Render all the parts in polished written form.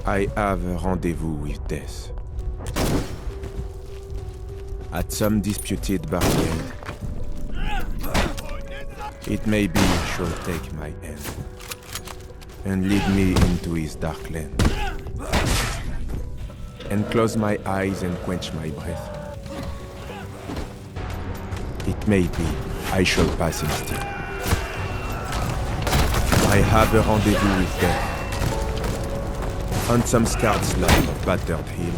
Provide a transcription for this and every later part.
I have a rendezvous with death. At some disputed barricade, it may be he shall take my hand and lead me into his dark land, and close my eyes and quench my breath. It may be I shall pass him still. I have a rendezvous with death on some scarred slab of battered hill,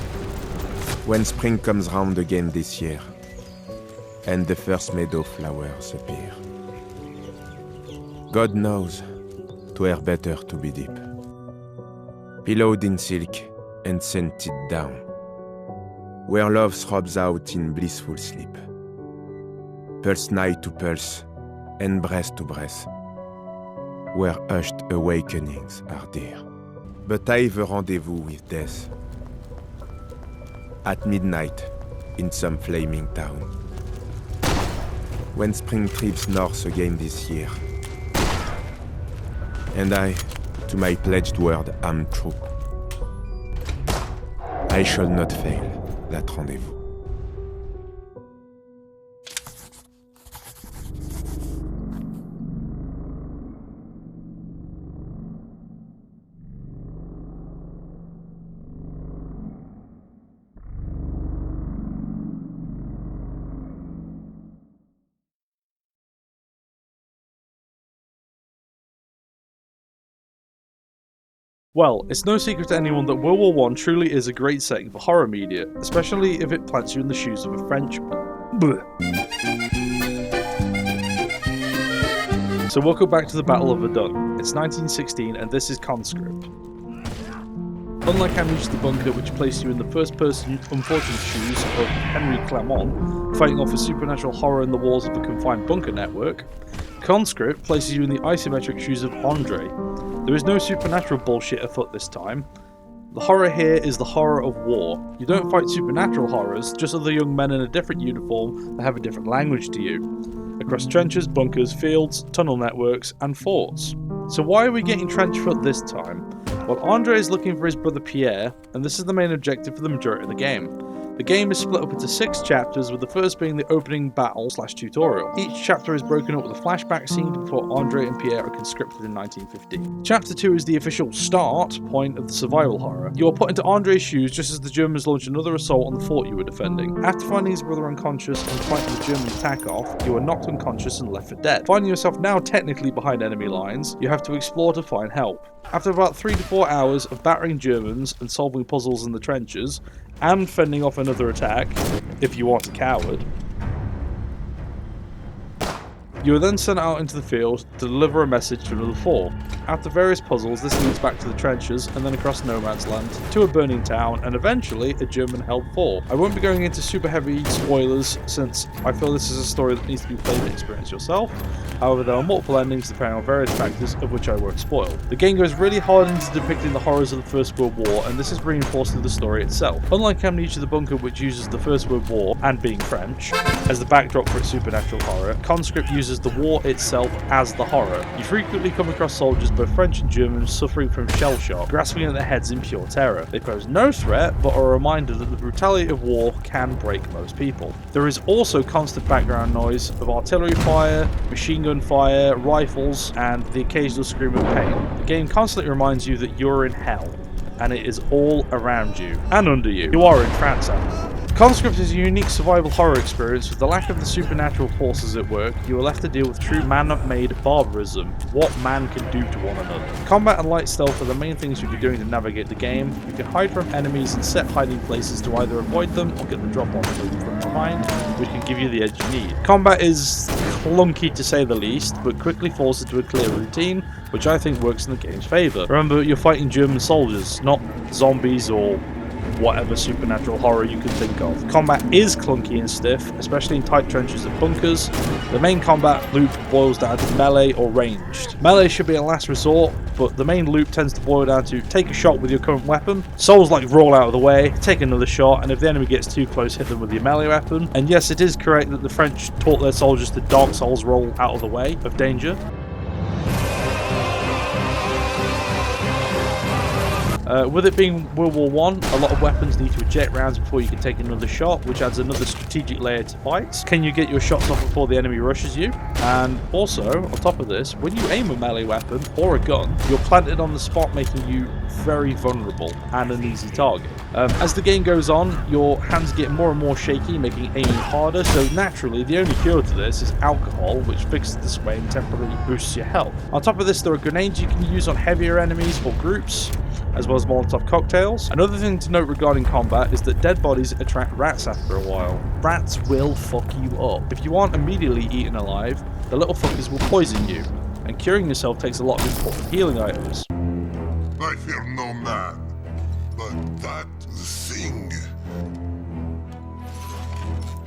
when spring comes round again this year, and the first meadow flowers appear. God knows, 'twere better to be deep, pillowed in silk and scented down, where love throbs out in blissful sleep, pulse nigh to pulse and breast to breast, where hushed awakenings are dear. But I've a rendezvous with death, at midnight in some flaming town, when spring trips north again this year, and I, to my pledged word, am true. I shall not fail that rendezvous. Well, it's no secret to anyone that World War I truly is a great setting for horror media, especially if it plants you in the shoes of a Frenchman. Blech. So welcome back to the Battle of Verdun. It's 1916 and this is Conscript. Unlike Amnesia the Bunker, which placed you in the first-person unfortunate shoes of Henry Clermont, fighting off a supernatural horror in the walls of a confined bunker network, Conscript places you in the isometric shoes of Andre. There is no supernatural bullshit afoot this time. The horror here is the horror of war. You don't fight supernatural horrors, just other young men in a different uniform that have a different language to you, across trenches, bunkers, fields, tunnel networks, and forts. So why are we getting trench foot this time? Well, Andre is looking for his brother Pierre, and this is the main objective for the majority of the game. The game is split up into 6 chapters, with the first being the opening battle/tutorial. Each chapter is broken up with a flashback scene before Andre and Pierre are conscripted in 1915. Chapter 2 is the official start point of the survival horror. You are put into Andre's shoes just as the Germans launch another assault on the fort you were defending. After finding his brother unconscious and fighting the German attack off, you are knocked unconscious and left for dead. Finding yourself now technically behind enemy lines, you have to explore to find help. After about 3 to 4 hours of battering Germans and solving puzzles in the trenches, and fending off another attack, if you aren't a coward, you are then sent out into the field to deliver a message to another fort. After various puzzles, this leads back to the trenches and then across no man's land, to a burning town, and eventually a German-held fort. I won't be going into super heavy spoilers since I feel this is a story that needs to be played and experienced yourself. However, there are multiple endings depending on various factors, of which I won't spoil. The game goes really hard into depicting the horrors of the First World War, and this is reinforced through the story itself. Unlike Amnesia the Bunker, which uses the First World War, and being French, as the backdrop for its supernatural horror, Conscript uses the war itself as the horror. You frequently come across soldiers, both French and German, suffering from shell shock, grasping at their heads in pure terror. They pose no threat, but are a reminder that the brutality of war can break most people. There is also constant background noise of artillery fire, machine gun fire, rifles, and the occasional scream of pain. The game constantly reminds you that you're in hell, and it is all around you, and under you. You are in France, Conscript is a unique survival horror experience. With the lack of the supernatural forces at work, you are left to deal with true man-made barbarism, what man can do to one another. Combat and light stealth are the main things you'll be doing to navigate the game. You can hide from enemies and set hiding places to either avoid them or get the drop on them from behind, which can give you the edge you need. Combat is clunky to say the least, but quickly falls into a clear routine, which I think works in the game's favour. Remember, you're fighting German soldiers, not zombies or whatever supernatural horror you can think of. Combat is clunky and stiff, especially in tight trenches and bunkers. The main combat loop boils down to melee or ranged. Melee should be a last resort, but the main loop tends to boil down to take a shot with your current weapon, souls like roll out of the way, take another shot, and if the enemy gets too close, hit them with your melee weapon. And yes, it is correct that the French taught their soldiers to Dark Souls roll out of the way of danger. With it being World War One, a lot of weapons need to eject rounds before you can take another shot, which adds another strategic layer to fights. Can you get your shots off before the enemy rushes you? And also, on top of this, when you aim a melee weapon or a gun, you're planted on the spot, making you very vulnerable and an easy target. As the game goes on, your hands get more and more shaky, making aiming harder, so naturally the only cure to this is alcohol, which fixes the sway and temporarily boosts your health. On top of this, there are grenades you can use on heavier enemies or groups, as well as Molotov cocktails. Another thing to note regarding combat is that dead bodies attract rats after a while. Rats will fuck you up. If you aren't immediately eaten alive, the little fuckers will poison you, and curing yourself takes a lot of important healing items. I fear no man, but that thing,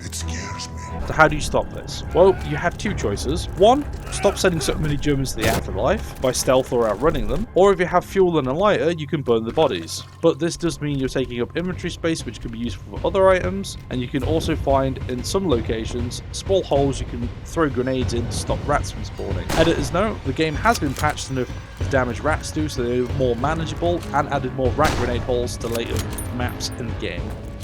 it scares me. So how do you stop this? Well, you have two choices. One, stop sending so many Germans to the afterlife by stealth or outrunning them, or if you have fuel and a lighter, you can burn the bodies. But this does mean you're taking up inventory space, which can be useful for other items, and you can also find in some locations small holes you can throw grenades in to stop rats from spawning. Editor's note, the game has been patched to nerf the damage rats do, so they're more manageable, and added more rat grenade holes to later maps in the game.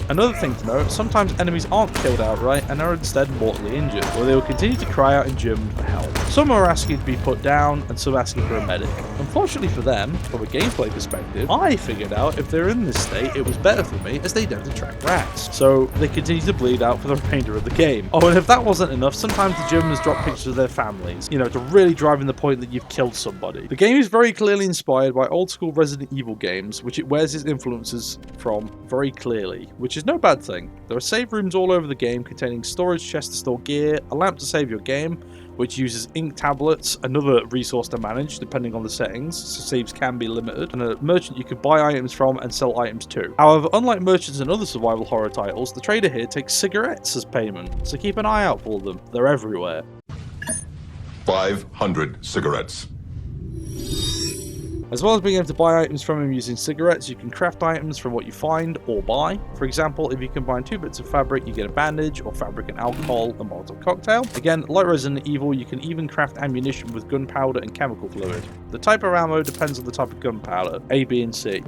Another thing to note, sometimes enemies aren't killed outright and are instead mortally injured, or they will continue to cry out in German for help. Some are asking to be put down, and some asking for a medic. Unfortunately for them, from a gameplay perspective, I figured out if they're in this state, it was better for me, as they don't attract rats. So they continue to bleed out for the remainder of the game. Oh, and if that wasn't enough, sometimes the Germans drop pictures of their families, to really drive in the point that you've killed somebody. The game is very clearly inspired by old school Resident Evil games, which it wears its influences from very clearly, which is no bad thing. There are save rooms all over the game containing storage chests to store gear, a lamp to save your game, which uses ink tablets, another resource to manage depending on the settings, so saves can be limited, and a merchant you can buy items from and sell items to. However, unlike merchants in other survival horror titles, the trader here takes cigarettes as payment, so keep an eye out for them. They're everywhere. 500 cigarettes. As well as being able to buy items from him using cigarettes, you can craft items from what you find or buy. For example, if you combine 2 bits of fabric, you get a bandage, or fabric and alcohol, a Molotov cocktail. Again, like Resident Evil, you can even craft ammunition with gunpowder and chemical fluid. The type of ammo depends on the type of gunpowder, A, B, and C.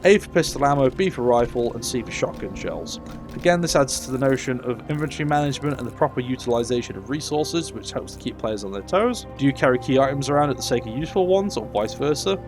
A for pistol ammo, B for rifle, and C for shotgun shells. Again, this adds to the notion of inventory management and the proper utilization of resources, which helps to keep players on their toes. Do you carry key items around at the sake of useful ones, or vice versa?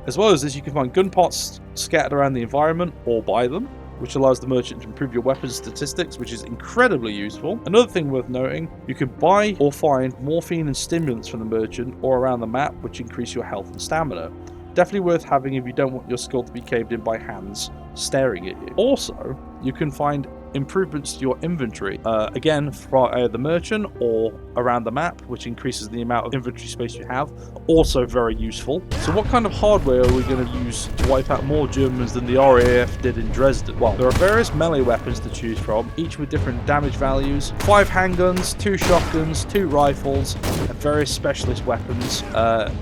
As well as this, you can find gun parts scattered around the environment, or buy them, which allows the merchant to improve your weapons statistics, which is incredibly useful. Another thing worth noting, you can buy or find morphine and stimulants from the merchant or around the map, which increase your health and stamina. Definitely worth having if you don't want your skull to be caved in by hands staring at you. Also, you can find improvements to your inventory, again via the merchant or around the map, which increases the amount of inventory space you have. Also very useful. So what kind of hardware are we going to use to wipe out more Germans than the RAF did in Dresden? Well, there are various melee weapons to choose from, each with different damage values. 5 handguns, 2 shotguns, 2 rifles, and various specialist weapons,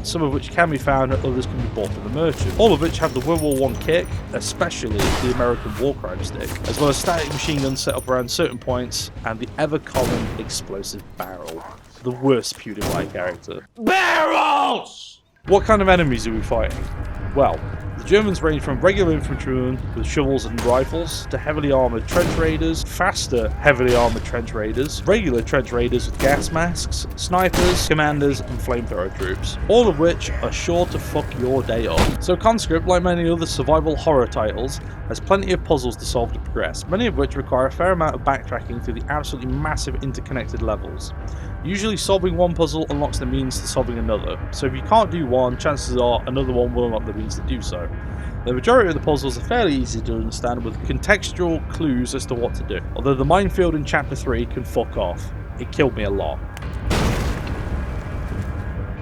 some of which can be found and others can be bought from the merchant. All of which have the World War I kick, especially the American war crime stick, as well as static machine guns set up around certain points, and the ever-common explosive barrel. The worst PewDiePie character. Barrels! What kind of enemies are we fighting? Well, the Germans range from regular infantrymen with shovels and rifles to heavily armoured trench raiders, faster heavily armoured trench raiders, regular trench raiders with gas masks, snipers, commanders and flamethrower troops, all of which are sure to fuck your day up. So Conscript, like many other survival horror titles, has plenty of puzzles to solve to progress, many of which require a fair amount of backtracking through the absolutely massive interconnected levels. Usually solving one puzzle unlocks the means to solving another, so if you can't do one, chances are another one will unlock the means to do so. The majority of the puzzles are fairly easy to understand with contextual clues as to what to do, although the minefield in Chapter 3 can fuck off. It killed me a lot.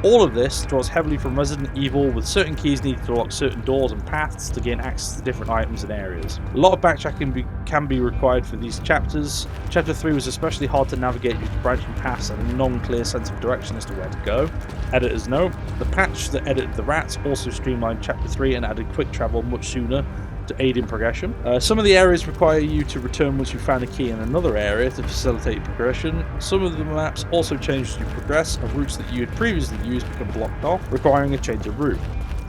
All of this draws heavily from Resident Evil, with certain keys needed to unlock certain doors and paths to gain access to different items and areas. A lot of backtracking can be required for these chapters. Chapter 3 was especially hard to navigate due to branching paths and a non-clear sense of direction as to where to go. Editor's note, the patch that edited the rats also streamlined Chapter 3 and added quick travel much sooner to aid in progression. Some of the areas require you to return once you've found a key in another area to facilitate progression. Some of the maps also change as you progress, and routes that you had previously used become blocked off, requiring a change of route.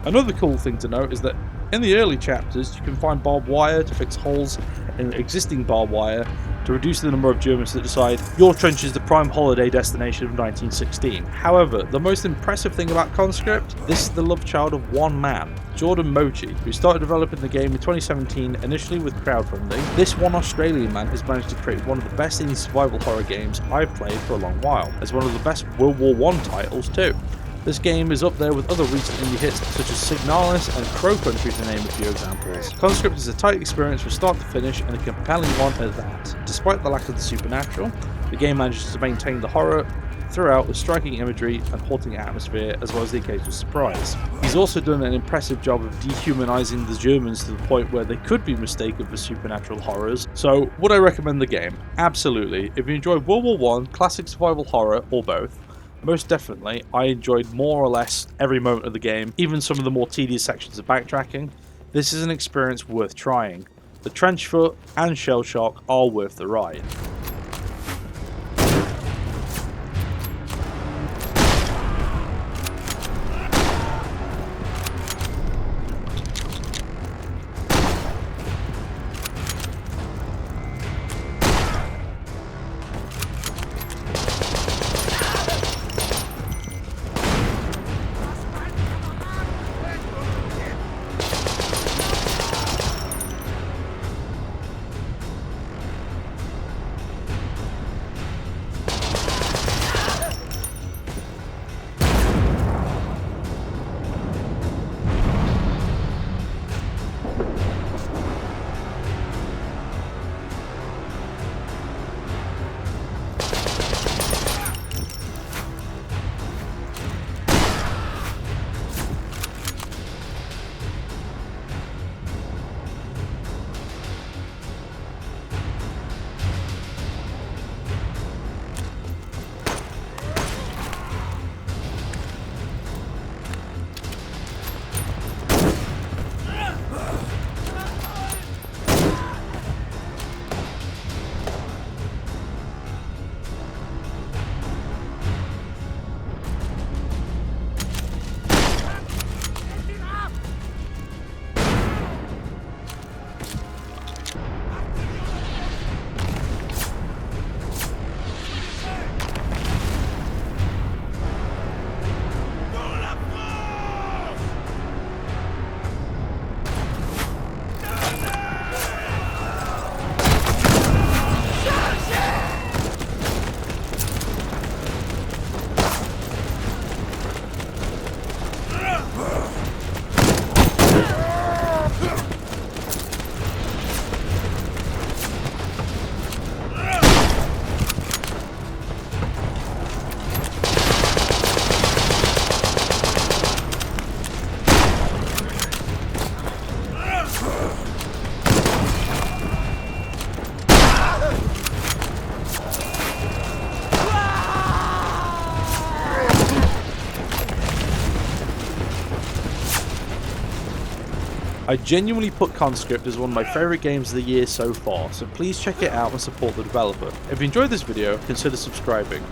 Another cool thing to note is that In the early chapters, you can find barbed wire to fix holes in existing barbed wire, to reduce the number of Germans that decide your trench is the prime holiday destination of 1916. However, the most impressive thing about Conscript, this is the love child of one man, Jordan Mochi, who started developing the game in 2017 initially with crowdfunding. This one Australian man has managed to create one of the best indie survival horror games I've played for a long while, as one of the best World War I titles too. This game is up there with other recent indie hits such as Signalis and Crow Country to name a few examples. Conscript is a tight experience from start to finish and a compelling one at that. Despite the lack of the supernatural, the game manages to maintain the horror throughout with striking imagery and haunting atmosphere as well as the occasional surprise. He's also done an impressive job of dehumanizing the Germans to the point where they could be mistaken for supernatural horrors. So would I recommend the game? Absolutely. If you enjoy World War I, classic survival horror, or both, most definitely, I enjoyed more or less every moment of the game, even some of the more tedious sections of backtracking. This is an experience worth trying. The trench foot and shell shock are worth the ride. I genuinely put Conscript as one of my favourite games of the year so far, so please check it out and support the developer. If you enjoyed this video, consider subscribing.